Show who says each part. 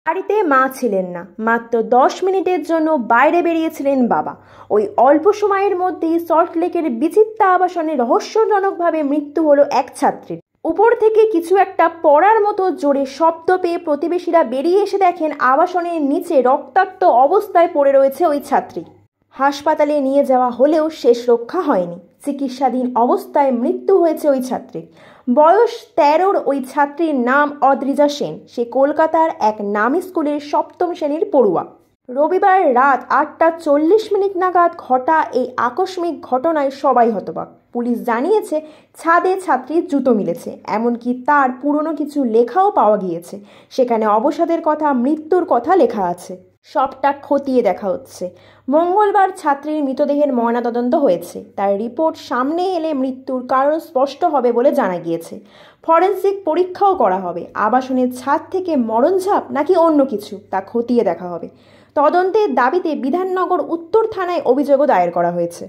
Speaker 1: বাড়িতে মা ছিলেন না, মাত্র 10 মিনিটের জন্য বাইরে বেরিয়েছিলেন বাবা। ওই অল্প সময়ের মধ্যেই সল্টলেকের বিচিত্রা আবাসনে রহস্যজনকভাবে মৃত্যু হলো এক ছাত্রীর। উপর থেকে কিছু একটা পড়ার মতো জোরে শব্দ পেয়ে প্রতিবেশীরা বেরিয়ে এসে দেখেন আবাসনের নিচে রক্তাক্ত অবস্থায় পড়ে রয়েছে ওই ছাত্রী। হাসপাতালে নিয়ে যাওয়া হলেও শেষ রক্ষা হয়নি। চিকিৎসাধীন অবস্থায় মৃত্যু হয়েছে ওই ছাত্রীর। বয়স 13 ওই ছাত্রীর নাম অদ্রিজা সেন। সে কলকাতার এক নামী স্কুলের 7ম শ্রেণীর পড়ুয়া। রবিবার রাত 8:40 নাগাদ ঘটা এই আকস্মিক ঘটনায় সবাই হতবাক। পুলিশ জানিয়েছে ছাদে ছাত্রীর জুতো মিলেছে, এমনকি তার পুরনো কিছু লেখাও পাওয়া গিয়েছে। সেখানে অবসাদের কথা, মৃত্যুর কথা লেখা আছে। সবটা খতিয়ে দেখা হচ্ছে। মঙ্গলবার ছাত্রীর মৃতদেহের ময়নাতদন্ত হয়েছে। তার রিপোর্ট সামনে এলে মৃত্যুর কারণ স্পষ্ট হবে বলে জানা গিয়েছে। ফরেনসিক পরীক্ষাও করা হবে। আবাসনের ছাদ থেকে মরণঝাপ নাকি অন্য কিছু, তা খতিয়ে দেখা হবে। তদন্তের দাবিতে বিধাননগর উত্তর থানায় অভিযোগও দায়ের করা হয়েছে।